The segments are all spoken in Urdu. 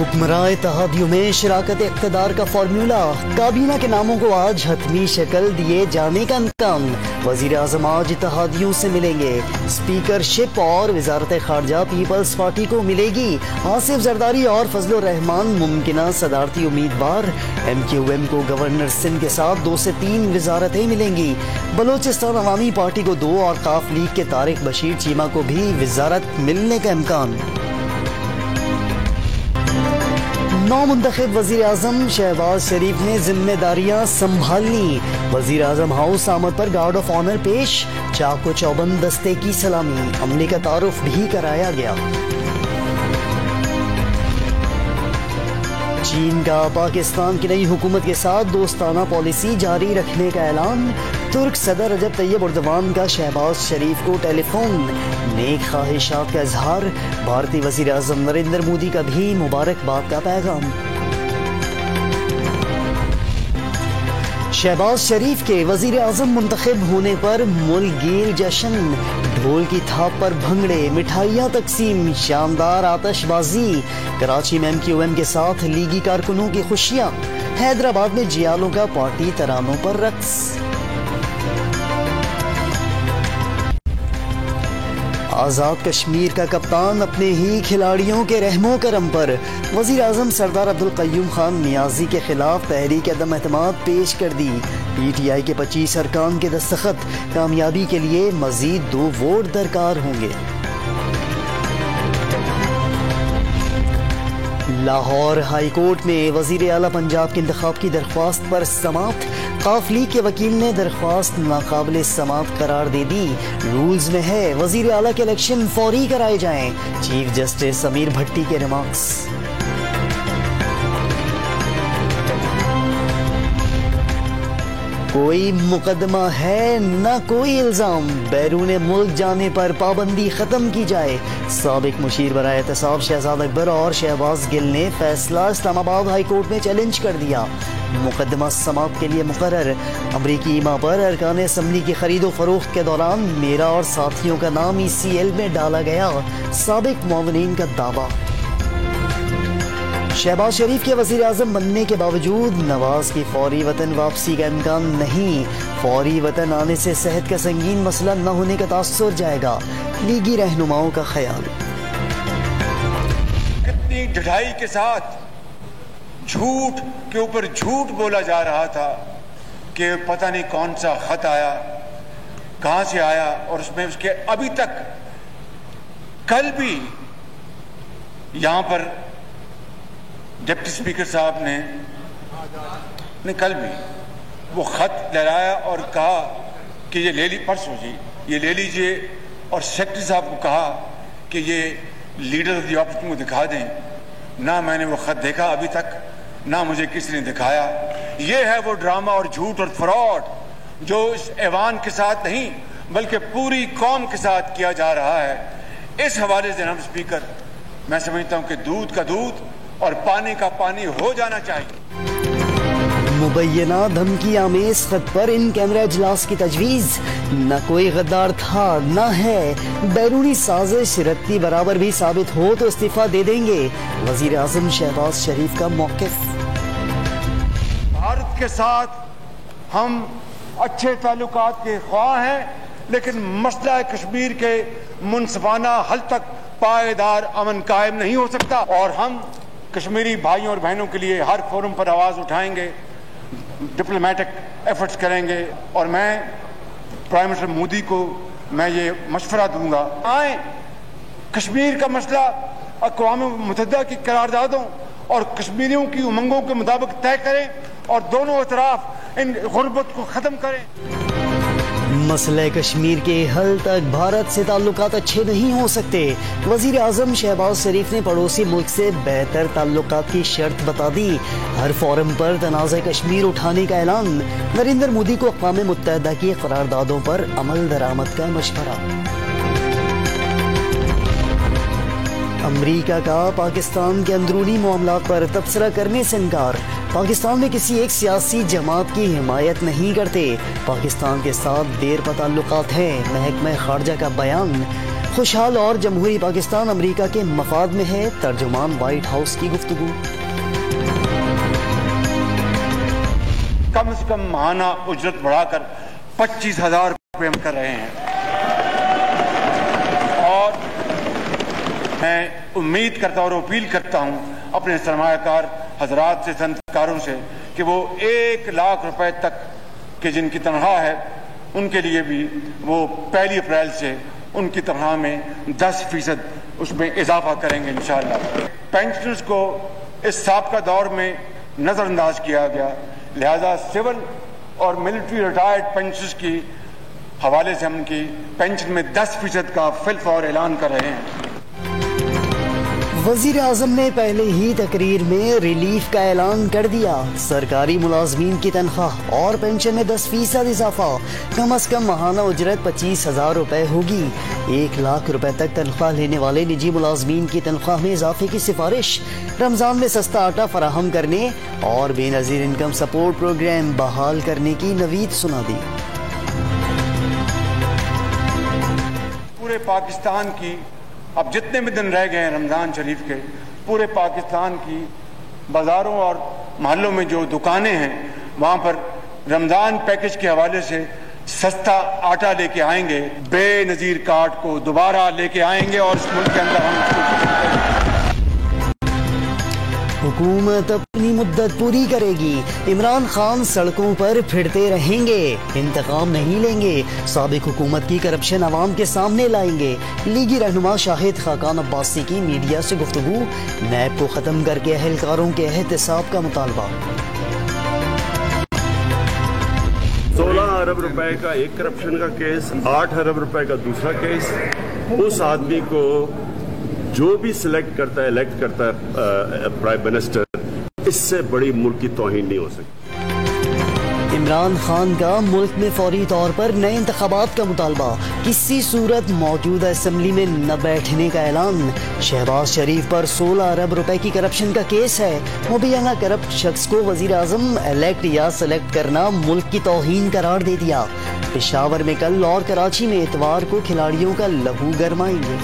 حکمراں اتحادیوں میں شراکت اقتدار کا فارمولا، کابینہ کے ناموں کو آج حتمی شکل دیے جانے کا امکان۔ وزیر اعظم آج اتحادیوں سے ملیں گے۔ اسپیکر شپ اور وزارت خارجہ پیپلز پارٹی کو ملے گی۔ آصف زرداری اور فضل الرحمان ممکنہ صدارتی امیدوار۔ ایم کیو ایم کو گورنر سندھ کے ساتھ 2 سے 3 وزارتیں ملیں گی۔ بلوچستان عوامی پارٹی کو 2 اور قاف لیگ کے طارق بشیر چیمہ کو بھی وزارت ملنے کا امکان۔ نو منتخب وزیر اعظم شہباز شریف نے ذمہ داریاں سنبھال لیں۔ وزیر اعظم ہاؤس آمد پر گارڈ آف آنر پیش، چاق و چوبند دستے کی سلامی، عملے کا تعارف بھی کرایا گیا۔ چین کا پاکستان کی نئی حکومت کے ساتھ دوستانہ پالیسی جاری رکھنے کا اعلان۔ ترک صدر رجب طیب اردوان کا شہباز شریف کو ٹیلی فون، نیک خواہشات کا اظہار۔ بھارتی وزیر اعظم نریندر مودی کا بھی مبارکباد کا پیغام۔ شہباز شریف کے وزیر اعظم منتخب ہونے پر ملک گیر جشن، ڈھول کی تھاپ پر بھنگڑے، مٹھائیاں تقسیم، شاندار آتش بازی۔ کراچی میں ایم کیو ایم کے ساتھ لیگی کارکنوں کی خوشیاں۔ حیدرآباد میں جیالوں کا پارٹی ترانوں پر رقص۔ آزاد کشمیر کا کپتان اپنے ہی کھلاڑیوں کے رحم و کرم پر۔ وزیر اعظم سردار عبدالقیوم خان نیازی کے خلاف تحریک عدم اعتماد پیش کر دی۔ پی ٹی آئی کے 25 ارکان کے دستخط، کامیابی کے لیے مزید 2 ووٹ درکار ہوں گے۔ لاہور ہائی کورٹ میں وزیر اعلیٰ پنجاب کے انتخاب کی درخواست پر سماعت۔ قاف لیگ کے وکیل نے درخواست ناقابل سماعت قرار دے دی۔ رولز میں ہے وزیر اعلیٰ کے الیکشن فوری کرائے جائیں۔ چیف جسٹس امیر بھٹی کے ریمارکس۔ کوئی مقدمہ ہے نہ کوئی الزام، بیرون ملک جانے پر پابندی ختم کی جائے۔ سابق مشیر برائے احتساب شہزاد اکبر اور شہباز گل نے فیصلہ اسلام آباد ہائی کورٹ میں چیلنج کر دیا۔ مقدمہ سماعت کے لیے مقرر۔ امریکی ایما پر ارکان اسمبلی کی خرید و فروخت کے دوران میرا اور ساتھیوں کا نام ECL میں ڈالا گیا، سابق معاونین کا دعویٰ۔ شہباز شریف کے وزیر اعظم بننے کے باوجود نواز کی فوری وطن واپسی کا امکان نہیں۔ فوری وطن آنے سے صحت کا سنگین مسئلہ نہ ہونے کا تاثر جائے گا، لیگی رہنماؤں کا خیال۔ کتنی ڈھلائی کے ساتھ جھوٹ کے اوپر جھوٹ بولا جا رہا تھا کہ پتہ نہیں کون سا خط آیا، کہاں سے آیا، اور اس میں اس کے ابھی تک کل بھی یہاں پر ڈپٹی اسپیکر صاحب نے کل بھی وہ خط لہرایا اور کہا کہ یہ لے لی، پرسوں جی یہ لے لیجئے، اور سیکرٹری صاحب کو کہا کہ یہ لیڈر آف دی اپوزیشن کو دکھا دیں۔ نہ میں نے وہ خط دیکھا ابھی تک، نہ مجھے کسی نے دکھایا۔ یہ ہے وہ ڈرامہ اور جھوٹ اور فراڈ جو اس ایوان کے ساتھ نہیں بلکہ پوری قوم کے ساتھ کیا جا رہا ہے۔ اس حوالے سے جناب اسپیکر، میں سمجھتا ہوں کہ دودھ کا دودھ اور پانی کا پانی ہو جانا چاہیے۔ مبینہ دھمکی آمیز خط پر ان کیمرہ اجلاس کی تجویز، نہ کوئی غدار تھا نہ ہے، بیرونی سازش رتی برابر بھی ثابت ہو تو استعفیٰ دے دیں گے، وزیر اعظم شہباز شریف کا موقف۔ بھارت کے ساتھ ہم اچھے تعلقات کے خواہاں ہیں، لیکن مسئلہ کشمیر کے منصفانہ حل تک پائیدار امن قائم نہیں ہو سکتا، اور ہم کشمیری بھائیوں اور بہنوں کے لیے ہر فورم پر آواز اٹھائیں گے، ڈپلومیٹک ایفرٹس کریں گے، اور میں پرائم منسٹر مودی کو میں یہ مشورہ دوں گا، آئیں کشمیر کا مسئلہ اقوام متحدہ کی قراردادوں اور کشمیریوں کی امنگوں کے مطابق طے کریں اور دونوں اطراف ان غربت کو ختم کریں۔ مسئلہ کشمیر کے حل تک بھارت سے تعلقات اچھے نہیں ہو سکتے، وزیر اعظم شہباز شریف نے پڑوسی ملک سے بہتر تعلقات کی شرط بتا دی۔ ہر فورم پر تنازع کشمیر اٹھانے کا اعلان، نریندر مودی کو اقوام متحدہ کی قراردادوں پر عمل درآمد کا مشورہ۔ امریکہ کا پاکستان کے اندرونی معاملات پر تبصرہ کرنے سے انکار، پاکستان میں کسی ایک سیاسی جماعت کی حمایت نہیں کرتے، پاکستان کے ساتھ دیر پا تعلقات ہیں، محکمہ خارجہ کا بیان۔ خوشحال اور جمہوری پاکستان امریکہ کے مفاد میں ہے، ترجمان وائٹ ہاؤس کی گفتگو۔ کم سے کم ماہانہ اجرت بڑھا کر 25,000 روپے ہم کر رہے ہیں، اور میں امید کرتا اور اپیل کرتا ہوں اپنے سرمایہ کار حضرات سے، صنعت کاروں سے، کہ وہ 1 لاکھ روپے تک کہ جن کی تنخواہ ہے ان کے لیے بھی وہ 1 اپریل سے ان کی تنخواہ میں 10% اس میں اضافہ کریں گے انشاءاللہ۔ پینشنرز کو اس سابقہ دور میں نظر انداز کیا گیا، لہذا سول اور ملٹری ریٹائرڈ پینشنرز کی حوالے سے ہم ان کی پینشن میں 10% کا فی الفور اعلان کر رہے ہیں۔ وزیر اعظم نے پہلے ہی تقریر میں ریلیف کا اعلان کر دیا، سرکاری ملازمین کی تنخواہ اور پینشن میں 10% اضافہ، کم از کم ماہانہ اجرت 25,000 روپے ہوگی۔ 1 لاکھ روپے تک تنخواہ لینے والے نجی ملازمین کی تنخواہ میں اضافے کی سفارش، رمضان میں سستا آٹا فراہم کرنے اور بے نظیر انکم سپورٹ پروگرام بحال کرنے کی نوید سنا دی۔ پورے پاکستان کی اب جتنے بھی دن رہ گئے ہیں رمضان شریف کے، پورے پاکستان کی بازاروں اور محلوں میں جو دکانیں ہیں وہاں پر رمضان پیکج کے حوالے سے سستا آٹا لے کے آئیں گے، بے نظیر کارڈ کو دوبارہ لے کے آئیں گے، اور اس ملک کے اندر ہم حکومت اپنی مدت پوری کرے گی، عمران خان سڑکوں پر پھرتے رہیں گے، انتقام نہیں لیں گے، سابق حکومت کی کرپشن عوام کے سامنے لائیں گے، لیگی رہنما شاہد خاقان عباسی کی میڈیا سے گفتگو، نیب کو ختم کر کے اہلکاروں کے احتساب کا مطالبہ۔ 16 ارب روپے کا ایک کرپشن کا کیس، 8 ارب روپے کا دوسرا کیس، اس آدمی کو جو بھی سلیکٹ کرتا ہے، الیکٹ کرتا ہے پرائم منسٹر، اس سے بڑی ملک کی توہین نہیں ہو سکتی۔ عمران خان کا ملک میں فوری طور پر نئے انتخابات کا مطالبہ، کسی صورت موجودہ اسمبلی میں نہ بیٹھنے کا اعلان، شہباز شریف پر 16 ارب روپے کی کرپشن کا کیس ہے، مبینہ کرپٹ شخص کو وزیر اعظم الیکٹ یا سلیکٹ کرنا ملک کی توہین قرار دے دیا۔ پشاور میں کل اور کراچی میں اتوار کو کھلاڑیوں کا لہو گرمائیں گے۔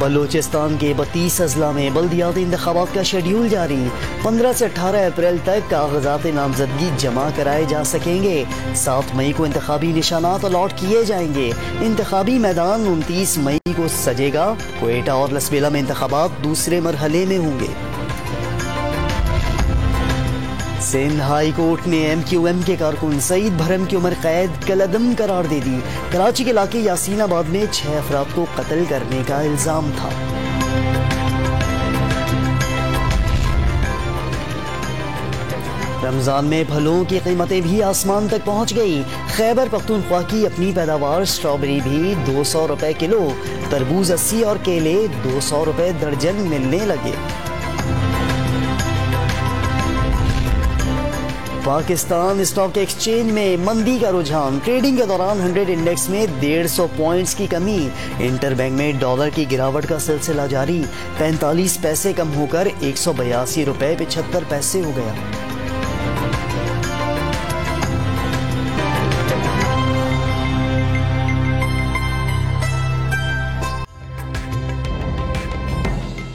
بلوچستان کے 32 اضلاع میں بلدیاتی انتخابات کا شیڈیول جاری، 15 سے 18 اپریل تک کاغذات نامزدگی جمع کرائے جا سکیں گے، 7 مئی کو انتخابی نشانات الاٹ کیے جائیں گے، انتخابی میدان 29 مئی کو سجے گا، کوئٹہ اور لسبیلا میں انتخابات دوسرے مرحلے میں ہوں گے۔ سندھ ہائی کورٹ نے ایم کیو ایم کے کارکن سعید بھرم کی عمر قید کالعدم قرار دے دی، کراچی کے علاقے یاسین آباد میں 6 افراد کو قتل کرنے کا الزام تھا۔ رمضان میں پھلوں کی قیمتیں بھی آسمان تک پہنچ گئی، خیبر پختونخوا کی اپنی پیداوار اسٹرابیری بھی 200 روپے کلو، تربوز 80 اور کیلے 200 روپے درجن ملنے لگے۔ پاکستان اسٹاک ایکسچینج میں مندی کا رجحان، ٹریڈنگ کے دوران 100 انڈیکس میں 150 پوائنٹس کی کمی، انٹر بینک میں ڈالر کی گراوٹ کا سلسلہ جاری، 45 پیسے کم ہو کر 182 روپے 75 پیسے ہو گیا۔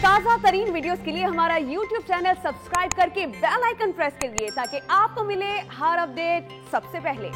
تازہ ترین ویڈیوز کے لیے ہمارا YouTube چینل سبسکرائب کر کے بیل آئیکن پریس کریے تاکہ آپ کو ملے ہر اپڈیٹ سب سے پہلے۔